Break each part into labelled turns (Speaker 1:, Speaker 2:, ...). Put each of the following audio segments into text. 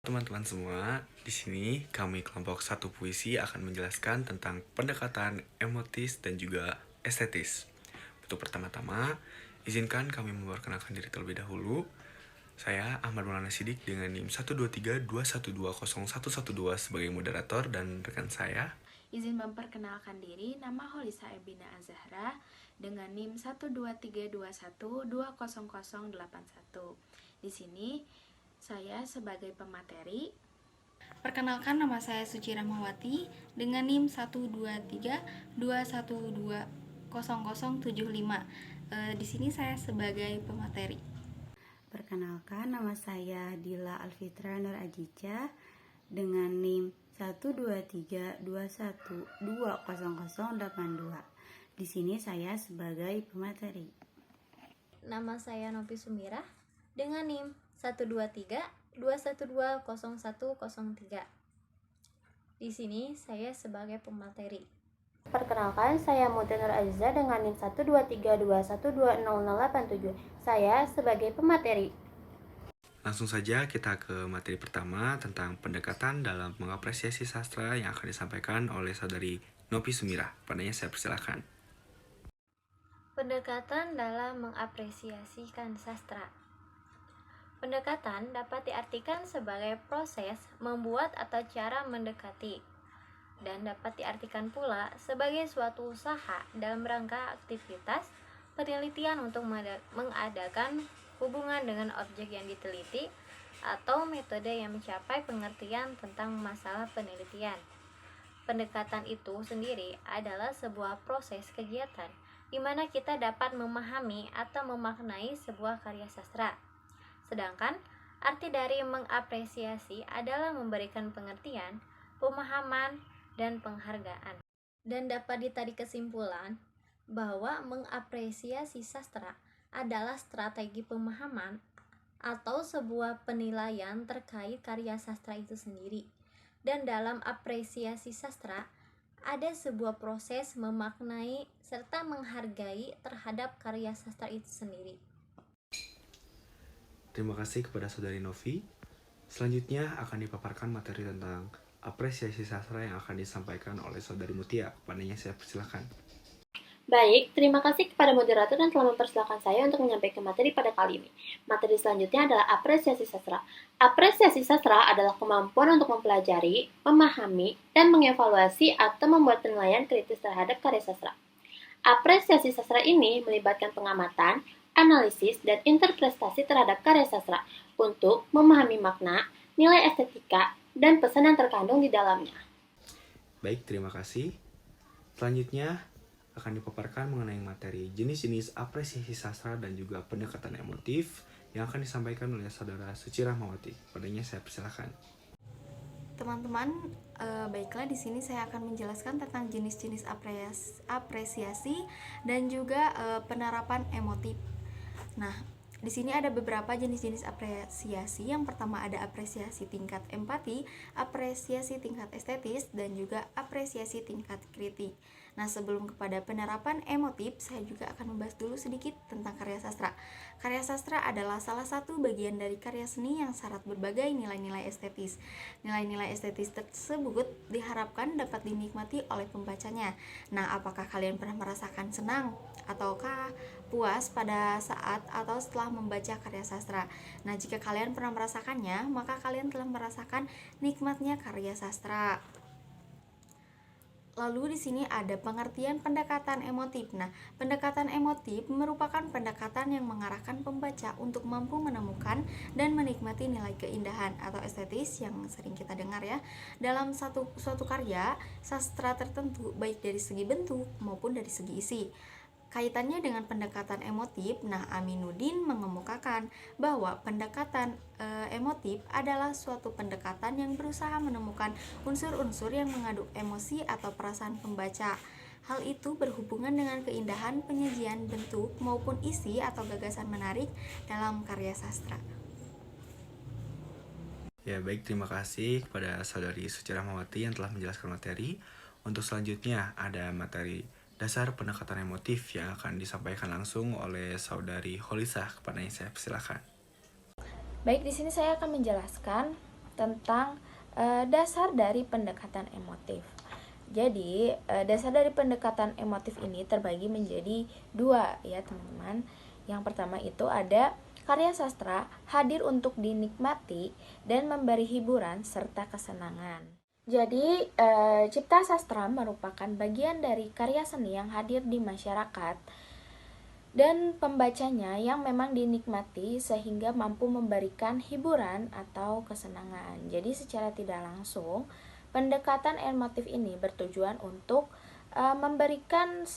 Speaker 1: Teman-teman semua, di sini kami kelompok 1 puisi akan menjelaskan tentang pendekatan emotis dan juga estetis. Untuk pertama-tama, izinkan kami memperkenalkan diri terlebih dahulu. Saya Ahmad Maulana Sidik dengan NIM 12321201112 sebagai moderator dan rekan saya.
Speaker 2: Izin memperkenalkan diri, nama Holisa Ebina Azahra dengan NIM 12321200081. Di sini saya sebagai pemateri.
Speaker 3: Perkenalkan, nama saya Suci Rahmawati dengan NIM 12321200075. Di sini saya sebagai pemateri.
Speaker 4: Perkenalkan, nama saya Dila Alfitra Nur Ajica dengan NIM 12321200082. Di sini saya sebagai pemateri.
Speaker 5: Nama saya Novi Sumirah dengan NIM 12321200103. Di sini saya sebagai pemateri.
Speaker 6: Perkenalkan, saya Mutia Nur Aziza dengan NIM 12321200087. Saya sebagai pemateri.
Speaker 1: Langsung saja kita ke materi pertama tentang pendekatan dalam mengapresiasi sastra yang akan disampaikan oleh saudari Novi Sumirah. Padanya saya persilakan.
Speaker 5: Pendekatan dalam mengapresiasikan sastra. Pendekatan dapat diartikan sebagai proses membuat atau cara mendekati, dan dapat diartikan pula sebagai suatu usaha dalam rangka aktivitas penelitian untuk mengadakan hubungan dengan objek yang diteliti atau metode yang mencapai pengertian tentang masalah penelitian. Pendekatan itu sendiri adalah sebuah proses kegiatan di mana kita dapat memahami atau memaknai sebuah karya sastra. Sedangkan arti dari mengapresiasi adalah memberikan pengertian, pemahaman, dan penghargaan. Dan dapat ditarik kesimpulan bahwa mengapresiasi sastra adalah strategi pemahaman atau sebuah penilaian terkait karya sastra itu sendiri. Dan dalam apresiasi sastra ada sebuah proses memaknai serta menghargai terhadap karya sastra itu sendiri.
Speaker 1: Terima kasih kepada saudari Novi. Selanjutnya akan dipaparkan materi tentang apresiasi sastra yang akan disampaikan oleh saudari Mutia. Padanya saya persilakan.
Speaker 6: Baik, terima kasih kepada moderator yang telah mempersilahkan saya untuk menyampaikan materi pada kali ini. Materi selanjutnya adalah apresiasi sastra. Apresiasi sastra adalah kemampuan untuk mempelajari, memahami, dan mengevaluasi atau membuat penilaian kritis terhadap karya sastra. Apresiasi sastra ini melibatkan pengamatan, analisis, dan interpretasi terhadap karya sastra untuk memahami makna, nilai estetika, dan pesan yang terkandung di dalamnya.
Speaker 1: Baik, terima kasih. Selanjutnya akan dipaparkan mengenai materi jenis-jenis apresiasi sastra dan juga pendekatan emotif yang akan disampaikan oleh saudara Suci Rahmawati. Padanya saya persilakan.
Speaker 3: Teman-teman, baiklah, di sini saya akan menjelaskan tentang jenis-jenis apresiasi dan juga penerapan emotif. Nah, di sini ada beberapa jenis-jenis apresiasi. Yang pertama ada apresiasi tingkat empati, apresiasi tingkat estetis, dan juga apresiasi tingkat kritik. Nah, sebelum kepada penerapan emotif, saya juga akan membahas dulu sedikit tentang karya sastra. Karya sastra adalah salah satu bagian dari karya seni yang syarat berbagai nilai-nilai estetis. Nilai-nilai estetis tersebut diharapkan dapat dinikmati oleh pembacanya. Nah, apakah kalian pernah merasakan senang ataukah puas pada saat atau setelah membaca karya sastra? Nah, jika kalian pernah merasakannya, maka kalian telah merasakan nikmatnya karya sastra. Lalu di sini ada pengertian pendekatan emotif. Nah, pendekatan emotif merupakan pendekatan yang mengarahkan pembaca untuk mampu menemukan dan menikmati nilai keindahan atau estetis yang sering kita dengar ya dalam suatu karya sastra tertentu, baik dari segi bentuk maupun dari segi isi. Kaitannya dengan pendekatan emotif, nah Aminuddin mengemukakan bahwa pendekatan emotif adalah suatu pendekatan yang berusaha menemukan unsur-unsur yang mengaduk emosi atau perasaan pembaca. Hal itu berhubungan dengan keindahan penyajian bentuk maupun isi atau gagasan menarik dalam karya sastra.
Speaker 1: Ya, baik, terima kasih kepada saudari Suci Rahmawati yang telah menjelaskan materi. Untuk selanjutnya ada materi dasar pendekatan emotif yang akan disampaikan langsung oleh saudari Holisah. Kepadanya saya persilakan.
Speaker 2: Baik, di sini saya akan menjelaskan tentang dasar dari pendekatan emotif. Jadi, dasar dari pendekatan emotif ini terbagi menjadi dua ya teman-teman. Yang pertama itu ada karya sastra hadir untuk dinikmati dan memberi hiburan serta kesenangan. Jadi, cipta sastra merupakan bagian dari karya seni yang hadir di masyarakat dan pembacanya yang memang dinikmati sehingga mampu memberikan hiburan atau kesenangan. Jadi secara tidak langsung, pendekatan emotif ini bertujuan untuk memberikan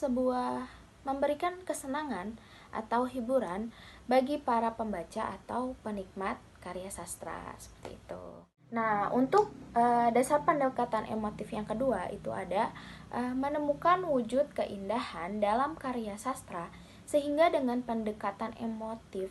Speaker 2: kesenangan atau hiburan bagi para pembaca atau penikmat karya sastra seperti itu. Nah, untuk dasar pendekatan emotif yang kedua itu ada menemukan wujud keindahan dalam karya sastra, sehingga dengan pendekatan emotif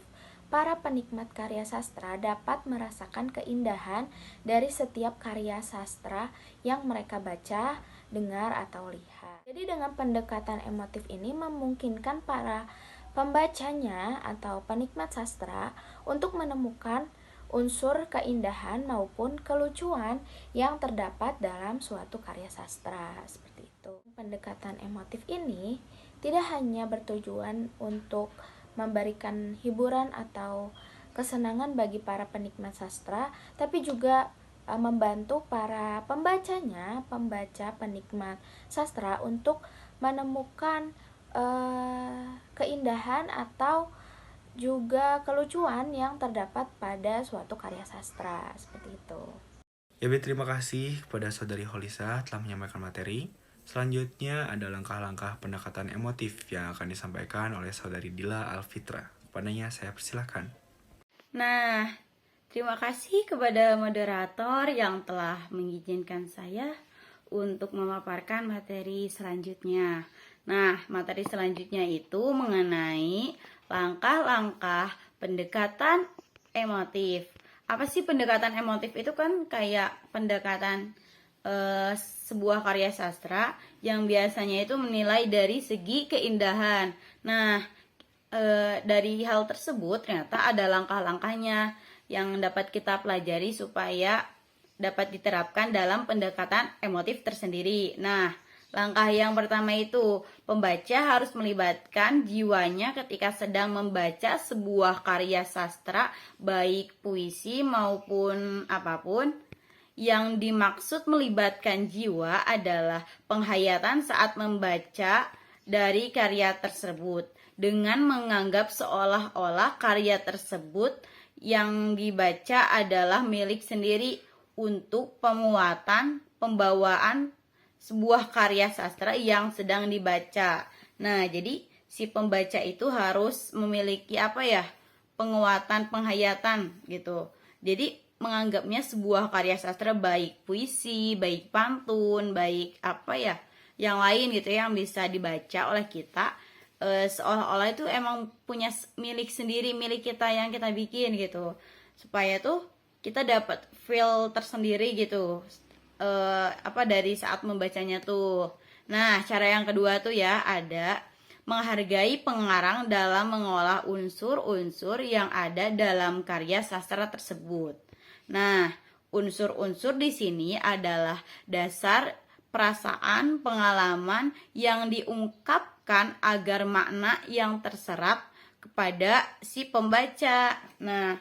Speaker 2: para penikmat karya sastra dapat merasakan keindahan dari setiap karya sastra yang mereka baca, dengar, atau lihat. Jadi dengan pendekatan emotif ini memungkinkan para pembacanya atau penikmat sastra untuk menemukan unsur keindahan maupun kelucuan yang terdapat dalam suatu karya sastra seperti itu. Pendekatan emotif ini tidak hanya bertujuan untuk memberikan hiburan atau kesenangan bagi para penikmat sastra, tapi juga membantu para pembaca penikmat sastra untuk menemukan keindahan atau juga kelucuan yang terdapat pada suatu karya sastra seperti itu.
Speaker 1: Ya, Bi, terima kasih kepada Saudari Holisa telah menyampaikan materi. Selanjutnya ada langkah-langkah pendekatan emotif yang akan disampaikan oleh Saudari Dila Alfitra. Kepadanya saya persilahkan.
Speaker 4: Nah, terima kasih kepada moderator yang telah mengizinkan saya untuk memaparkan materi selanjutnya. Nah, materi selanjutnya itu mengenai langkah-langkah pendekatan emotif. Apa sih pendekatan emotif? Itu kan kayak pendekatan sebuah karya sastra yang biasanya itu menilai dari segi keindahan. Nah, dari hal tersebut ternyata ada langkah-langkahnya yang dapat kita pelajari supaya dapat diterapkan dalam pendekatan emotif tersendiri. Nah, langkah yang pertama itu, pembaca harus melibatkan jiwanya ketika sedang membaca sebuah karya sastra, baik puisi maupun apapun. Yang dimaksud melibatkan jiwa adalah penghayatan saat membaca dari karya tersebut, dengan menganggap seolah-olah karya tersebut yang dibaca adalah milik sendiri untuk penguatan pembawaan sebuah karya sastra yang sedang dibaca. Nah, jadi si pembaca itu harus memiliki penguatan penghayatan gitu. Jadi menganggapnya sebuah karya sastra, baik puisi, baik pantun, baik yang lain gitu yang bisa dibaca oleh kita, seolah-olah itu emang punya milik sendiri, milik kita yang kita bikin gitu, supaya tuh kita dapat feel tersendiri gitu dari saat membacanya tuh. Nah, cara yang kedua tuh ya ada menghargai pengarang dalam mengolah unsur-unsur yang ada dalam karya sastra tersebut. Nah, unsur-unsur di sini adalah dasar perasaan, pengalaman yang diungkapkan agar makna yang terserap kepada si pembaca. Nah,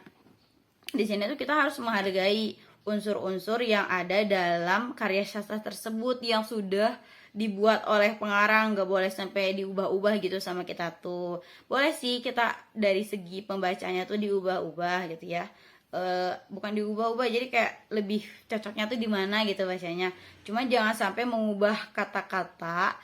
Speaker 4: di sini tuh kita harus menghargai unsur-unsur yang ada dalam karya sastra tersebut yang sudah dibuat oleh pengarang. Gak boleh sampai diubah-ubah gitu sama kita tuh. Boleh sih kita dari segi pembacanya tuh diubah-ubah gitu ya. Bukan diubah-ubah, jadi kayak lebih cocoknya tuh di mana gitu bacanya. Cuma jangan sampai mengubah kata-kata,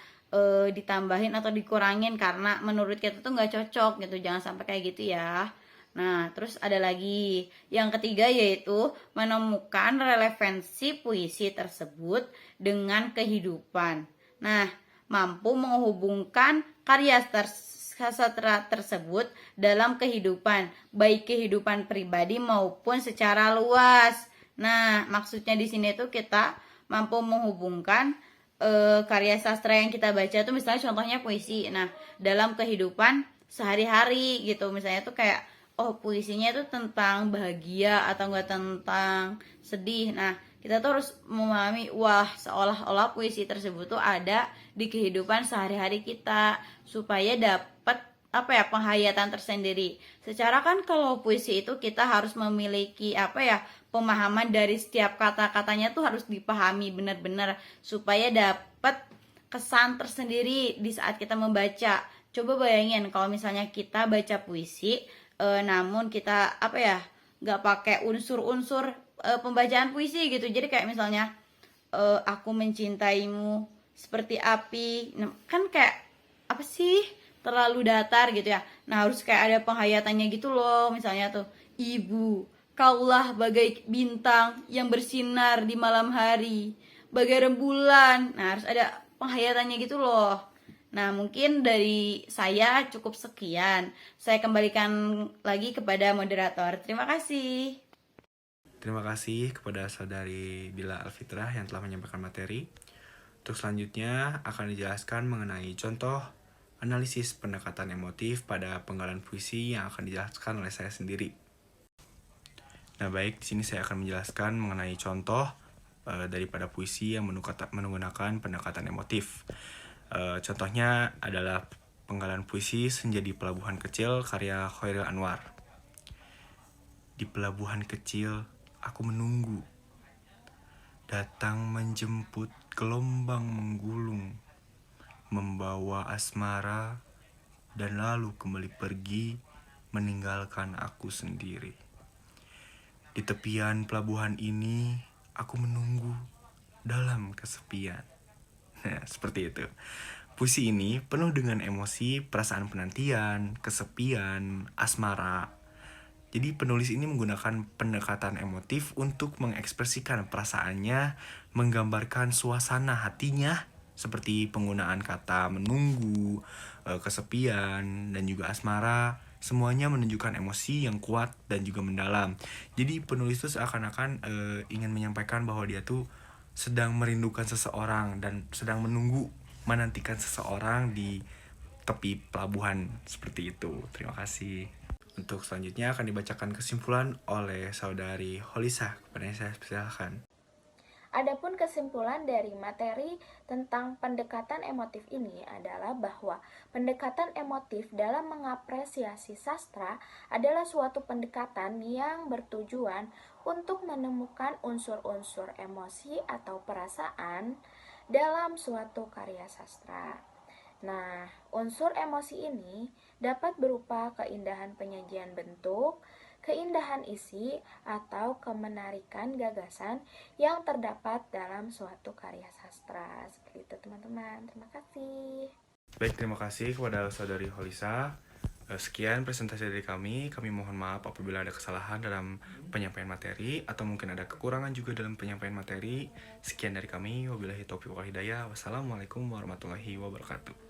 Speaker 4: ditambahin atau dikurangin karena menurut kita tuh nggak cocok gitu. Jangan sampai kayak gitu ya. Nah, terus ada lagi yang ketiga, yaitu menemukan relevansi puisi tersebut dengan kehidupan. Nah, mampu menghubungkan karya sastra tersebut dalam kehidupan, baik kehidupan pribadi maupun secara luas. Nah, maksudnya di sini tuh kita mampu menghubungkan karya sastra yang kita baca tuh, misalnya contohnya puisi. Nah, dalam kehidupan sehari-hari gitu, misalnya tuh kayak oh puisinya itu tentang bahagia atau enggak tentang sedih. Nah, kita tuh harus memahami, wah seolah-olah puisi tersebut tuh ada di kehidupan sehari-hari kita supaya dapat apa ya, penghayatan tersendiri. Secara kan kalau puisi itu kita harus memiliki apa ya, pemahaman dari setiap kata-katanya tuh harus dipahami benar-benar supaya dapat kesan tersendiri di saat kita membaca. Coba bayangin kalau misalnya kita baca puisi, namun kita apa ya, nggak pakai unsur-unsur pembacaan puisi gitu. Jadi kayak misalnya aku mencintaimu seperti api, nah, kan kayak apa sih, terlalu datar gitu ya. Nah harus kayak ada penghayatannya gitu loh. Misalnya tuh, ibu kaulah bagai bintang yang bersinar di malam hari, bagai rembulan. Nah harus ada penghayatannya gitu loh. Nah mungkin dari saya cukup sekian. Saya kembalikan lagi kepada moderator. Terima kasih.
Speaker 1: Terima kasih kepada saudari Bila Alfitrah yang telah menyampaikan materi. Untuk selanjutnya akan dijelaskan mengenai contoh analisis pendekatan emotif pada penggalan puisi yang akan dijelaskan oleh saya sendiri. Nah baik, di sini saya akan menjelaskan mengenai contoh daripada puisi yang menggunakan pendekatan emotif. Contohnya adalah penggalan puisi Senja di Pelabuhan Kecil karya Khairil Anwar. Di pelabuhan kecil aku menunggu, datang menjemput gelombang menggulung, membawa asmara, dan lalu kembali pergi, meninggalkan aku sendiri. Di tepian pelabuhan ini, aku menunggu dalam kesepian. Nah, seperti itu. Puisi ini penuh dengan emosi, perasaan penantian, kesepian, asmara. Jadi penulis ini menggunakan pendekatan emotif untuk mengekspresikan perasaannya, menggambarkan suasana hatinya, seperti penggunaan kata menunggu, kesepian, dan juga asmara. Semuanya menunjukkan emosi yang kuat dan juga mendalam. Jadi penulis itu seakan-akan ingin menyampaikan bahwa dia tuh sedang merindukan seseorang dan sedang menantikan seseorang di tepi pelabuhan, seperti itu. Terima kasih. Untuk selanjutnya akan dibacakan kesimpulan oleh saudari Holisa. Kepada saya persilakan.
Speaker 2: Adapun kesimpulan dari materi tentang pendekatan emotif ini adalah bahwa pendekatan emotif dalam mengapresiasi sastra adalah suatu pendekatan yang bertujuan untuk menemukan unsur-unsur emosi atau perasaan dalam suatu karya sastra. Nah, unsur emosi ini dapat berupa keindahan penyajian bentuk, keindahan isi, atau kemenarikan gagasan yang terdapat dalam suatu karya sastra. Seperti itu teman-teman, terima kasih.
Speaker 1: Baik, terima kasih kepada saudari Holisa. Sekian presentasi dari kami. Kami mohon maaf apabila ada kesalahan dalam penyampaian materi atau mungkin ada kekurangan juga dalam penyampaian materi. Sekian dari kami. Wabillahi taufiq wal hidayah. Wassalamualaikum warahmatullahi wabarakatuh.